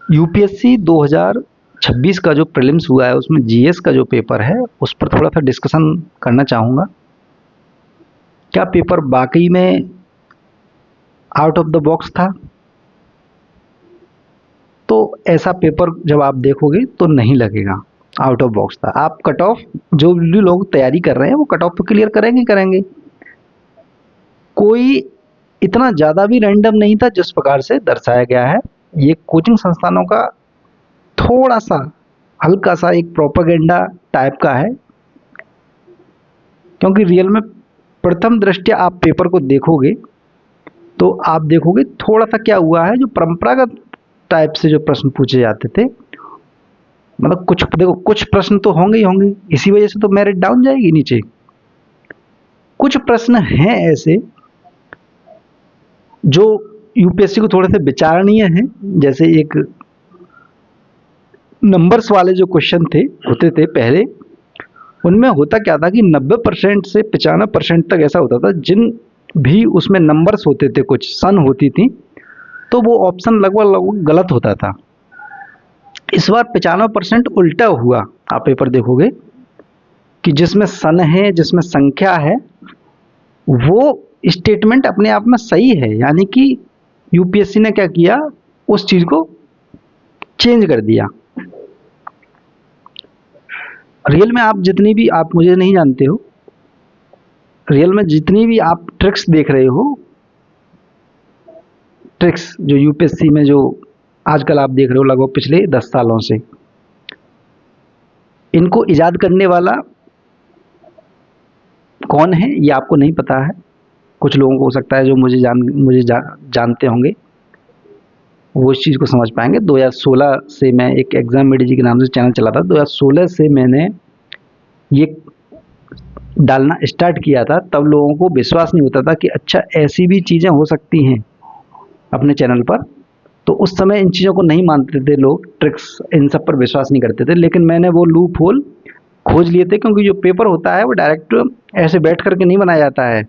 UPSC 2026 का जो prelims हुआ है उसमें जीएस का जो पेपर है उस पर थोड़ा सा डिस्कशन करना चाहूँगा। क्या पेपर वाकई में आउट ऑफ द बॉक्स था? तो ऐसा पेपर जब आप देखोगे तो नहीं लगेगा आउट ऑफ बॉक्स था। आप कट ऑफ जो भी लोग तैयारी कर रहे हैं वो कट ऑफ तो क्लियर करेंगे करेंगे। कोई इतना ज़्यादा भी रैंडम नहीं था जिस प्रकार से दर्शाया गया है। ये कोचिंग संस्थानों का थोड़ा सा हल्का सा एक प्रोपेगेंडा टाइप का है, क्योंकि रियल में प्रथम दृष्टया आप पेपर को देखोगे तो आप देखोगे थोड़ा सा क्या हुआ है, जो परंपरागत टाइप से जो प्रश्न पूछे जाते थे, मतलब कुछ देखो कुछ प्रश्न तो होंगे ही होंगे, इसी वजह से तो मेरिट डाउन जाएगी नीचे। कुछ प्रश्न हैं ऐसे जो यूपीएससी को थोड़े से विचारणीय हैं। जैसे एक नंबर्स वाले जो क्वेश्चन थे होते थे पहले, उनमें होता क्या था कि 90% से 95% तक ऐसा होता था, जिन भी उसमें नंबर्स होते थे, कुछ सन होती थी, तो वो ऑप्शन लगभग लगभग गलत होता था। इस बार 95% उल्टा हुआ। आप पेपर देखोगे कि जिसमें सन है, जिसमें संख्या है, वो स्टेटमेंट अपने आप में सही है, यानी कि यूपीएससी ने क्या किया, उस चीज को चेंज कर दिया। रियल में आप जितनी भी, आप मुझे नहीं जानते हो, रियल में जितनी भी आप ट्रिक्स देख रहे हो, ट्रिक्स जो यूपीएससी में जो आजकल आप देख रहे हो लगभग पिछले 10 सालों से, इनको इजाद करने वाला कौन है ये आपको नहीं पता है। कुछ लोगों को हो सकता है जो मुझे जानते होंगे वो इस चीज़ को समझ पाएंगे। 2016 से मैं एक एग्जाम मेडिजी के नाम से चैनल चलाता, 2016 से मैंने ये डालना स्टार्ट किया था। तब लोगों को विश्वास नहीं होता था कि अच्छा ऐसी भी चीज़ें हो सकती हैं अपने चैनल पर। तो उस समय इन चीज़ों को नहीं मानते थे लोग, ट्रिक्स इन सब पर विश्वास नहीं करते थे। लेकिन मैंने वो लूप होल खोज लिए थे, क्योंकि जो पेपर होता है वो डायरेक्ट ऐसे बैठ करके नहीं बनाया जाता है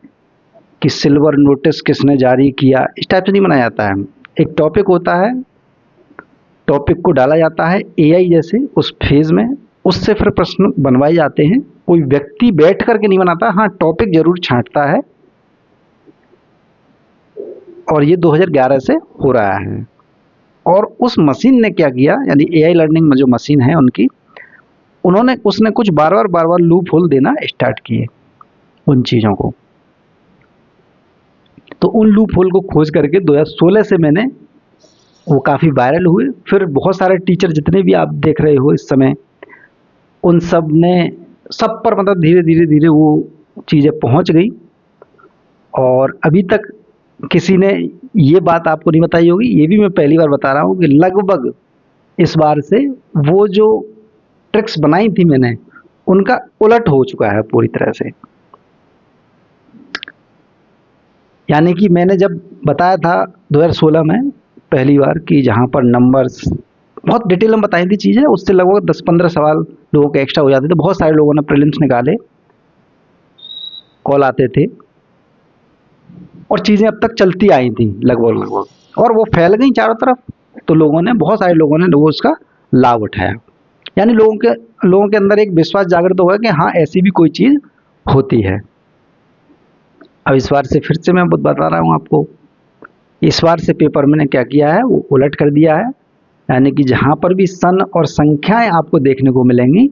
कि सिल्वर नोटिस किसने जारी किया, इस टाइप से नहीं बनाया जाता है। एक टॉपिक होता है, टॉपिक को डाला जाता है एआई जैसे उस फेज में, उससे फिर प्रश्न बनवाए जाते हैं। कोई व्यक्ति बैठ करके नहीं बनाता, हाँ टॉपिक जरूर छांटता है। और ये 2011 से हो रहा है। और उस मशीन ने क्या किया, यानी एआई लर्निंग में जो मशीन है उनकी, उसने कुछ बार बार लूप होल देना स्टार्ट किए उन चीज़ों को। तो उन लूप होल को खोज करके 2016 से मैंने, वो काफ़ी वायरल हुए। फिर बहुत सारे टीचर जितने भी आप देख रहे हो इस समय, उन सब ने, सब पर मतलब धीरे धीरे धीरे वो चीज़ें पहुंच गई। और अभी तक किसी ने ये बात आपको नहीं बताई होगी, ये भी मैं पहली बार बता रहा हूँ कि लगभग इस बार से वो जो ट्रिक्स बनाई थी मैंने, उनका उलट हो चुका है पूरी तरह से। यानी कि मैंने जब बताया था 2016 में पहली बार कि जहाँ पर नंबर्स बहुत डिटेल में बताई थी चीज़ें, उससे लगभग 10-15 सवाल लोगों के एक्स्ट्रा हो जाते थे। बहुत सारे लोगों ने प्रीलिम्स निकाले, कॉल आते थे, और चीज़ें अब तक चलती आई थी लगभग लगभग, और वो फैल गई चारों तरफ। तो लोगों ने, बहुत सारे लोगों ने उसका लाभ उठाया। यानी लोगों के अंदर एक विश्वास जागृत होगा कि हाँ ऐसी भी कोई चीज़ होती है। अब इस बार से फिर से मैं बता रहा हूँ आपको, इस बार से पेपर मैंने क्या किया है, वो उलट कर दिया है। यानी कि जहाँ पर भी सन और संख्याएं आपको देखने को मिलेंगी,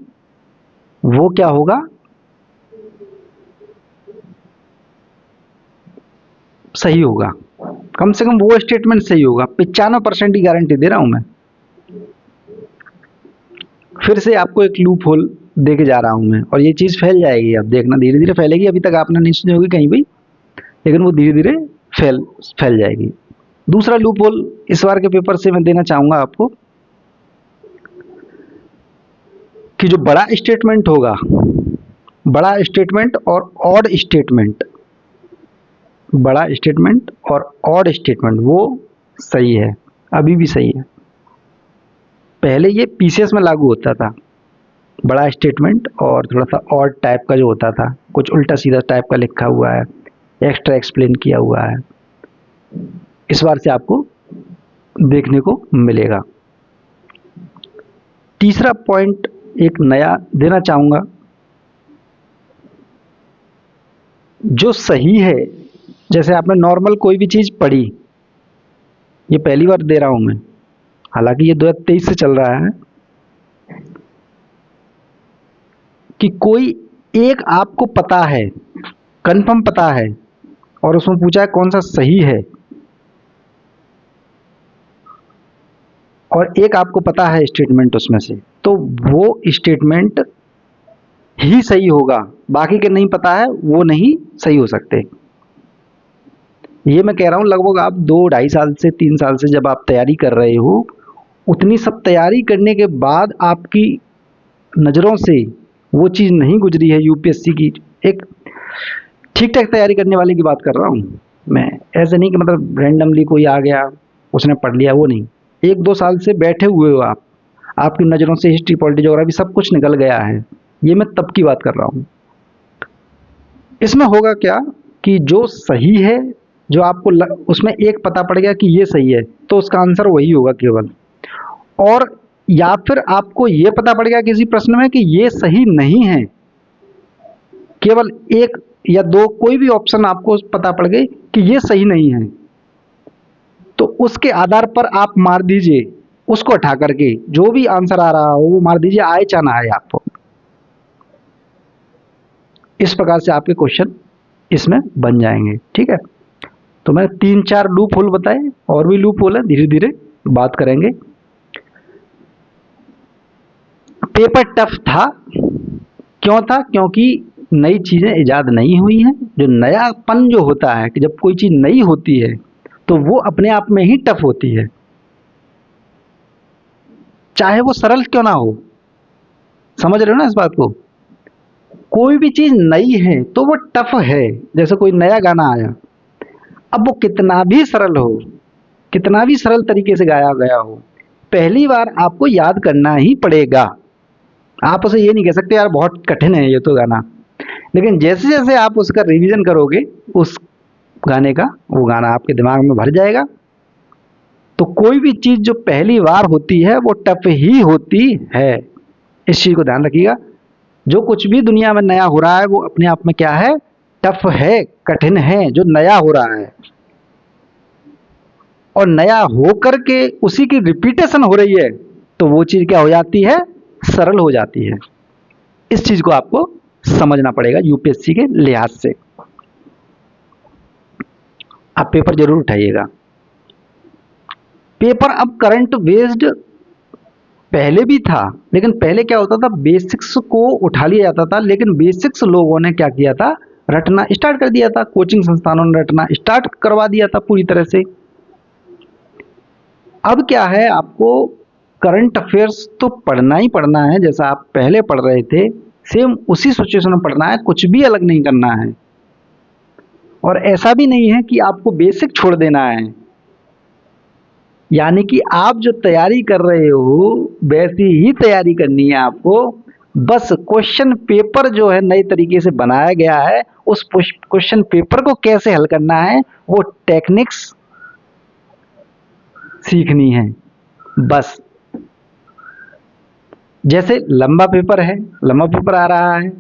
वो क्या होगा, सही होगा। कम से कम वो स्टेटमेंट सही होगा। 95% की गारंटी दे रहा हूं मैं। फिर से आपको एक लूप होल दे के जा रहा हूं मैं, और ये चीज़ फैल जाएगी, अब देखना धीरे धीरे फैलेगी। अभी तक आपने नहीं सुनी होगी कहीं भी, लेकिन वो धीरे धीरे फैल जाएगी। दूसरा लूप होल इस बार के पेपर से मैं देना चाहूंगा आपको, कि जो बड़ा स्टेटमेंट होगा, बड़ा स्टेटमेंट और ऑड स्टेटमेंट, बड़ा स्टेटमेंट और ऑड स्टेटमेंट वो सही है, अभी भी सही है। पहले ये पीसीएस में लागू होता था, बड़ा स्टेटमेंट और थोड़ा सा ऑड टाइप का जो होता था, कुछ उल्टा सीधा टाइप का लिखा हुआ है, एक्स्ट्रा एक्सप्लेन किया हुआ है। इस बार से आपको देखने को मिलेगा। तीसरा पॉइंट एक नया देना चाहूँगा, जो सही है, जैसे आपने नॉर्मल कोई भी चीज़ पढ़ी, ये पहली बार दे रहा हूँ मैं, हालांकि ये 2023 से चल रहा है, कि कोई एक आपको पता है, कंफर्म पता है, और उसमें पूछा है कौन सा सही है, और एक आपको पता है स्टेटमेंट उसमें से, तो वो स्टेटमेंट ही सही होगा, बाकी के नहीं पता है वो नहीं सही हो सकते। ये मैं कह रहा हूँ लगभग आप 2-2.5 साल से 3 साल से जब आप तैयारी कर रहे हो, उतनी सब तैयारी करने के बाद आपकी नज़रों से वो चीज़ नहीं गुजरी है यूपीएससी की। एक ठीक ठाक तैयारी करने वाले की बात कर रहा हूँ मैं, ऐसे नहीं कि मतलब रैंडमली कोई आ गया उसने पढ़ लिया, वो नहीं। 1-2 साल से बैठे हुए हो आप, आपकी नज़रों से हिस्ट्री, पॉलिटी, ज्योग्राफी सब कुछ निकल गया है, ये मैं तब की बात कर रहा हूँ। इसमें होगा क्या कि जो सही है, जो आपको उसमें एक पता पड़ गया कि ये सही है, तो उसका आंसर वही होगा केवल। और या फिर आपको ये पता पड़ गया किसी प्रश्न में कि ये सही नहीं है, केवल 1 या 2 कोई भी ऑप्शन आपको पता पड़ गई कि ये सही नहीं है, तो उसके आधार पर आप मार दीजिए, उसको हटा करके जो भी आंसर आ रहा हो वो मार दीजिए, आए चाहे ना आए आपको। इस प्रकार से आपके क्वेश्चन इसमें बन जाएंगे, ठीक है। तो मैं 3-4 लूप होल बताए, और भी लूप होल है, धीरे धीरे बात करेंगे। पेपर टफ था, क्यों था? क्योंकि नई चीजें इजाद नहीं हुई हैं। जो नयापन जो होता है कि जब कोई चीज नई होती है तो वो अपने आप में ही टफ होती है, चाहे वो सरल क्यों ना हो। समझ रहे हो ना इस बात को? कोई भी चीज नई है तो वो टफ है। जैसे कोई नया गाना आया, अब वो कितना भी सरल हो, कितना भी सरल तरीके से गाया गया हो, पहली बार आपको याद करना ही पड़ेगा। आप उसे ये नहीं कह सकते यार बहुत कठिन है ये तो गाना, लेकिन जैसे जैसे आप उसका रिवीजन करोगे उस गाने का, वो गाना आपके दिमाग में भर जाएगा। तो कोई भी चीज जो पहली बार होती है वो टफ ही होती है, इस चीज को ध्यान रखिएगा। जो कुछ भी दुनिया में नया हो रहा है वो अपने आप में क्या है? टफ है, कठिन है, जो नया हो रहा है। और नया होकर के उसी की रिपीटेशन हो रही है तो वो चीज क्या हो जाती है? सरल हो जाती है। इस चीज को आपको समझना पड़ेगा यूपीएससी के लिहाज से। आप पेपर जरूर उठाइएगा। पेपर अब करंट बेस्ड पहले भी था, लेकिन पहले क्या होता था, बेसिक्स को उठा लिया जाता था, लेकिन बेसिक्स लोगों ने क्या किया था? रटना स्टार्ट कर दिया था। कोचिंग संस्थानों ने रटना स्टार्ट करवा दिया था पूरी तरह से। अब क्या है, आपको करंट अफेयर्स तो पढ़ना ही पढ़ना है, जैसा आप पहले पढ़ रहे थे सेम उसी सिचुएशन में पढ़ना है, कुछ भी अलग नहीं करना है। और ऐसा भी नहीं है कि आपको बेसिक छोड़ देना है, यानी कि आप जो तैयारी कर रहे हो वैसी ही तैयारी करनी है आपको। बस क्वेश्चन पेपर जो है नए तरीके से बनाया गया है, उस क्वेश्चन पेपर को कैसे हल करना है वो टेक्निक्स सीखनी है बस। जैसे लंबा पेपर है, लंबा पेपर आ रहा है,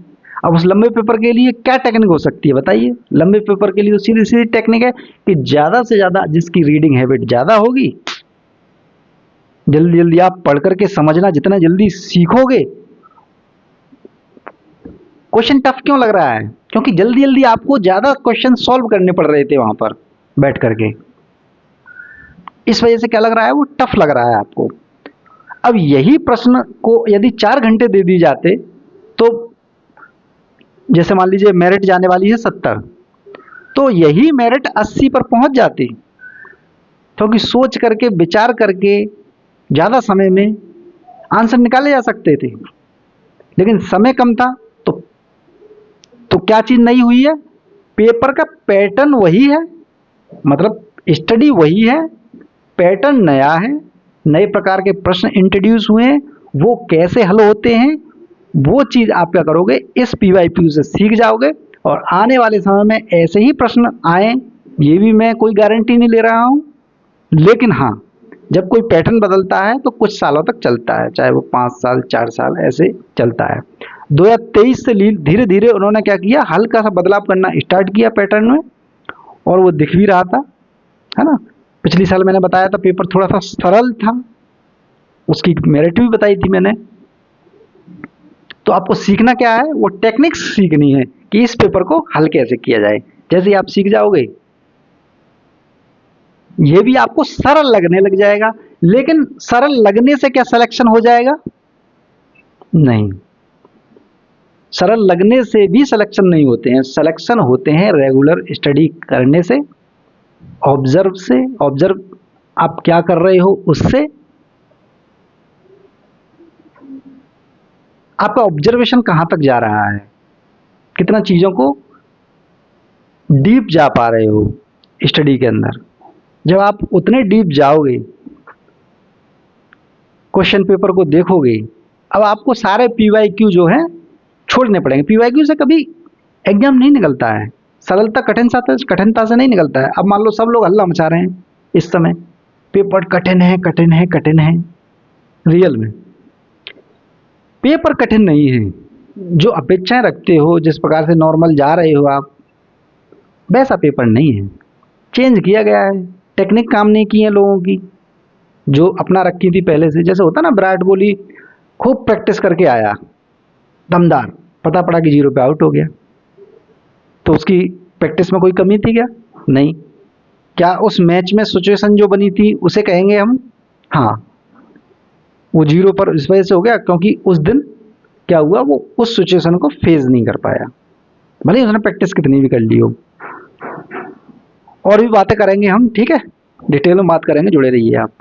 अब उस लंबे पेपर के लिए क्या टेक्निक हो सकती है बताइए? लंबे पेपर के लिए तो सीधी सीधी टेक्निक है कि ज़्यादा से ज़्यादा जिसकी रीडिंग हैबिट ज़्यादा होगी, जल्दी जल्दी आप पढ़ करके समझना, जितना जल्दी सीखोगे। क्वेश्चन टफ क्यों लग रहा है? क्योंकि जल्दी जल्दी आपको ज़्यादा क्वेश्चन सॉल्व करने पड़ रहे थे वहाँ पर बैठ करके, इस वजह से क्या लग रहा है? वो टफ लग रहा है आपको। अब यही प्रश्न को यदि 4 घंटे दे दी जाते तो जैसे मान लीजिए मेरिट जाने वाली है 70, तो यही मेरिट 80 पर पहुंच जाती, क्योंकि सोच करके विचार करके ज़्यादा समय में आंसर निकाले जा सकते थे, लेकिन समय कम था। तो क्या चीज़ नई हुई है? पेपर का पैटर्न वही है, मतलब स्टडी वही है, पैटर्न नया है, नए प्रकार के प्रश्न इंट्रोड्यूस हुए हैं, वो कैसे हल होते हैं वो चीज़ आप क्या करोगे? इस PYQ से सीख जाओगे। और आने वाले समय में ऐसे ही प्रश्न आए, ये भी मैं कोई गारंटी नहीं ले रहा हूँ, लेकिन हाँ जब कोई पैटर्न बदलता है तो कुछ सालों तक चलता है, चाहे वो 5 साल 4 साल ऐसे चलता है। 2023 से धीरे धीरे उन्होंने क्या किया, हल्का सा बदलाव करना स्टार्ट किया पैटर्न में, और वो दिख भी रहा था, है ना। पिछली साल मैंने बताया था पेपर थोड़ा सा सरल था, उसकी मेरिट भी बताई थी मैंने। तो आपको सीखना क्या है, वो टेक्निक्स सीखनी है कि इस पेपर को हल कैसे किया जाए। जैसे ही आप सीख जाओगे, ये भी आपको सरल लगने लग जाएगा। लेकिन सरल लगने से क्या सिलेक्शन हो जाएगा? नहीं, सरल लगने से भी सिलेक्शन नहीं होते हैं। सिलेक्शन होते हैं रेगुलर स्टडी करने से, ऑब्जर्व से। ऑब्जर्व आप क्या कर रहे हो उससे, आपका ऑब्जर्वेशन कहां तक जा रहा है, कितना चीजों को डीप जा पा रहे हो स्टडी के अंदर। जब आप उतने डीप जाओगे, क्वेश्चन पेपर को देखोगे, अब आपको सारे पीवाईक्यू जो है छोड़ने पड़ेंगे। पीवाईक्यू से कभी एग्जाम नहीं निकलता है, सरलता कठिनता से नहीं निकलता है। अब मान लो सब लोग हल्ला मचा रहे हैं इस समय, पेपर कठिन है कठिन है कठिन है। रियल में पेपर कठिन नहीं है। जो अपेक्षाएं रखते हो, जिस प्रकार से नॉर्मल जा रहे हो आप, वैसा पेपर नहीं है। चेंज किया गया है, टेक्निक काम नहीं की है लोगों की जो अपना रखी थी पहले से। जैसे होता ना, विराट कोहली खूब प्रैक्टिस करके आया, दमदार, पता पड़ा कि 0 पे आउट हो गया, तो उसकी प्रैक्टिस में कोई कमी थी क्या? नहीं। क्या उस मैच में सिचुएशन जो बनी थी उसे कहेंगे हम? हाँ, वो 0 पर इस वजह से हो गया क्योंकि उस दिन क्या हुआ, वो उस सिचुएशन को फेस नहीं कर पाया, भले ही उसने प्रैक्टिस कितनी भी कर ली हो। और भी बातें करेंगे हम, ठीक है, डिटेल में बात करेंगे, जुड़े रहिए आप।